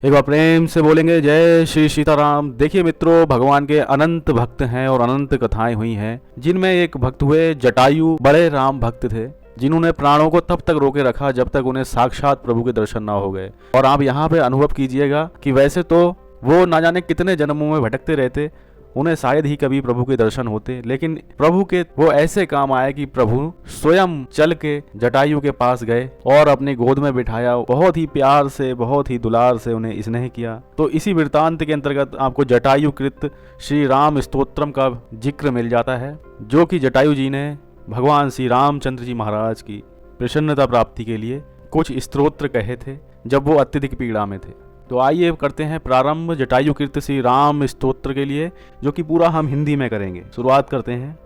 एक बार प्रेम से बोलेंगे जय श्री सीताराम। देखिए मित्रों, भगवान के अनंत भक्त हैं और अनंत कथाएं हुई हैं, जिनमें एक भक्त हुए जटायु, बड़े राम भक्त थे, जिन्होंने प्राणों को तब तक रोके रखा जब तक उन्हें साक्षात प्रभु के दर्शन ना हो गए। और आप यहाँ पे अनुभव कीजिएगा कि वैसे तो वो ना जाने कितने जन्मों में भटकते रहते, उन्हें शायद ही कभी प्रभु के दर्शन होते, लेकिन प्रभु के वो ऐसे काम आए कि प्रभु स्वयं चल के जटायु के पास गए और अपनी गोद में बिठाया, बहुत ही प्यार से, बहुत ही दुलार से उन्हें स्नेह किया। तो इसी वृत्तांत के अंतर्गत आपको जटायु कृत श्री राम स्तोत्रम का जिक्र मिल जाता है, जो कि जटायु जी ने भगवान श्री रामचंद्र जी महाराज की प्रसन्नता प्राप्ति के लिए कुछ स्तोत्र कहे थे जब वो अत्यधिक पीड़ा में थे। तो आइए करते हैं प्रारंभ जटायु कृत श्री राम स्तोत्र के लिए, जो कि पूरा हम हिंदी में करेंगे। शुरुआत करते हैं।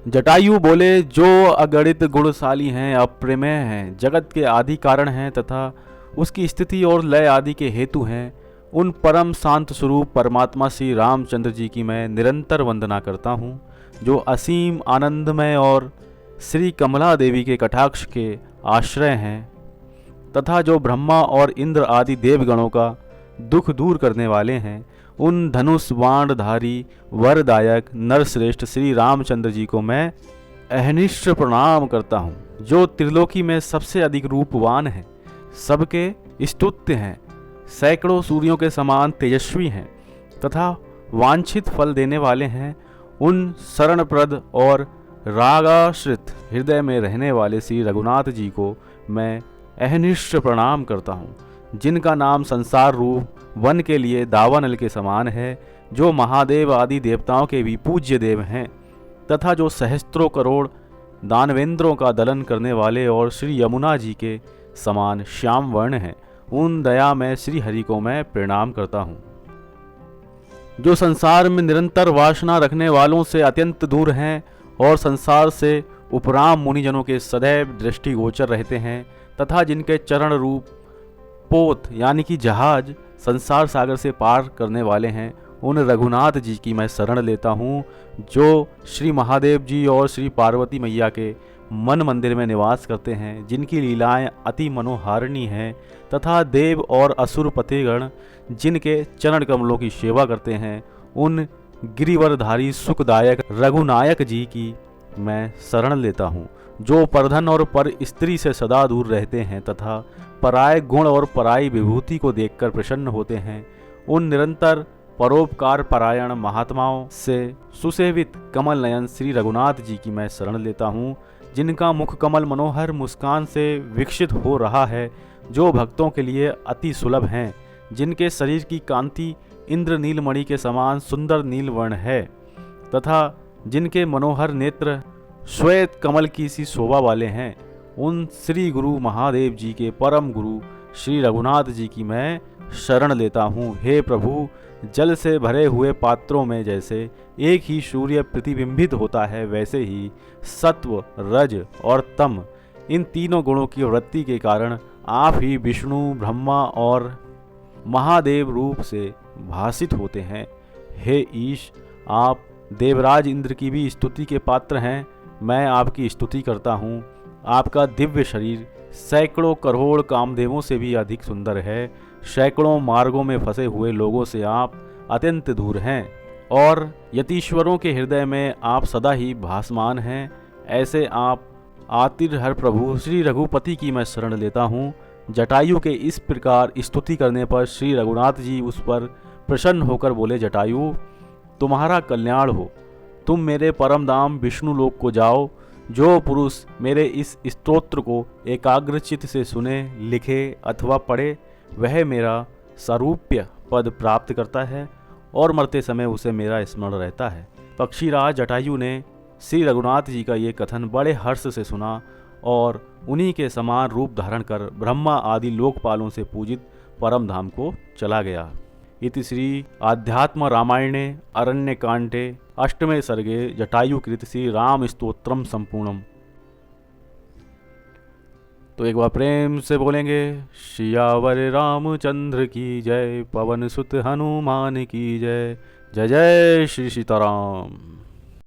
जटायु बोले, जो अगणित गुणशाली हैं, अप्रमेय हैं, जगत के आदि कारण हैं तथा उसकी स्थिति और लय आदि के हेतु हैं, उन परम शांत स्वरूप परमात्मा श्री रामचंद्र जी की मैं निरंतर वंदना करता हूँ, जो असीम आनंदमय और श्री कमला देवी के कटाक्ष के आश्रय हैं तथा जो ब्रह्मा और इंद्र आदि देवगणों का दुख दूर करने वाले हैं। उन धनुष बाणधारी वरदायक नरश्रेष्ठ श्री रामचंद्र जी को मैं अहनिष्ठ प्रणाम करता हूँ, जो त्रिलोकी में सबसे अधिक रूपवान हैं, सबके स्तुत्य हैं, सैकड़ों सूर्यों के समान तेजस्वी हैं तथा वांछित फल देने वाले हैं। उन शरणप्रद और रागाश्रित हृदय में रहने वाले श्री रघुनाथ जी को मैं अहनिष्ठ प्रणाम करता हूँ, जिनका नाम संसार रूप वन के लिए दावानल के समान है, जो महादेव आदि देवताओं के भी पूज्य देव हैं तथा जो सहस्त्रों करोड़ दानवेंद्रों का दलन करने वाले और श्री यमुना जी के समान श्याम वर्ण हैं। उन दया में श्री हरि को मैं प्रणाम करता हूँ, जो संसार में निरंतर वासना रखने वालों से अत्यंत दूर हैं और संसार से उपराम मुनिजनों के सदैव दृष्टिगोचर रहते हैं तथा जिनके चरण रूप पोत यानी कि जहाज संसार सागर से पार करने वाले हैं। उन रघुनाथ जी की मैं शरण लेता हूँ, जो श्री महादेव जी और श्री पार्वती मैया के मन मंदिर में निवास करते हैं, जिनकी लीलाएं अति मनोहारिणी हैं तथा देव और असुर पतिगण जिनके चरण कमलों की सेवा करते हैं। उन गिरिवरधारी सुखदायक रघुनायक जी की मैं शरण लेता हूँ, जो परधन और पर स्त्री से सदा दूर रहते हैं तथा पराय गुण और पराई विभूति को देखकर प्रसन्न होते हैं। उन निरंतर परोपकार परायण महात्माओं से सुसेवित कमल नयन श्री रघुनाथ जी की मैं शरण लेता हूँ, जिनका मुख कमल मनोहर मुस्कान से विकसित हो रहा है, जो भक्तों के लिए अति सुलभ हैं, जिनके शरीर की कांति इंद्र नीलमणि के समान सुंदर नीलवर्ण है तथा जिनके मनोहर नेत्र श्वेत कमल की सी शोभा वाले हैं। उन श्री गुरु महादेव जी के परम गुरु श्री रघुनाथ जी की मैं शरण लेता हूँ। हे प्रभु, जल से भरे हुए पात्रों में जैसे एक ही सूर्य प्रतिबिंबित होता है, वैसे ही सत्व, रज और तम इन तीनों गुणों की वृत्ति के कारण आप ही विष्णु, ब्रह्मा और महादेव रूप से भासित होते हैं। हे ईश, आप देवराज इंद्र की भी स्तुति के पात्र हैं। मैं आपकी स्तुति करता हूँ। आपका दिव्य शरीर सैकड़ों करोड़ कामदेवों से भी अधिक सुंदर है। सैकड़ों मार्गों में फंसे हुए लोगों से आप अत्यंत दूर हैं और यतीश्वरों के हृदय में आप सदा ही भासमान हैं। ऐसे आप आतिरहर प्रभु श्री रघुपति की मैं शरण लेता हूँ। जटायु के इस प्रकार स्तुति करने पर श्री रघुनाथ जी उस पर प्रसन्न होकर बोले, जटायु, तुम्हारा कल्याण हो, तुम मेरे परम धाम विष्णु लोक को जाओ। जो पुरुष मेरे इस स्तोत्र को एकाग्रचित से सुने, लिखे अथवा पढ़े, वह मेरा सारूप्य पद प्राप्त करता है और मरते समय उसे मेरा स्मरण रहता है। पक्षीराज जटायु ने श्री रघुनाथ जी का ये कथन बड़े हर्ष से सुना और उन्हीं के समान रूप धारण कर ब्रह्मा आदि लोकपालों से पूजित परम धाम को चला गया। इति श्री आध्यात्म रामायणे अरण्यकांडे अष्टमे सर्गे जटायु कृत श्री राम स्तोत्रम संपूर्णम। तो एक बार प्रेम से बोलेंगे, सियावर रामचंद्र की जय, पवन सुत हनुमान की जय। जय जय श्री सीताराम।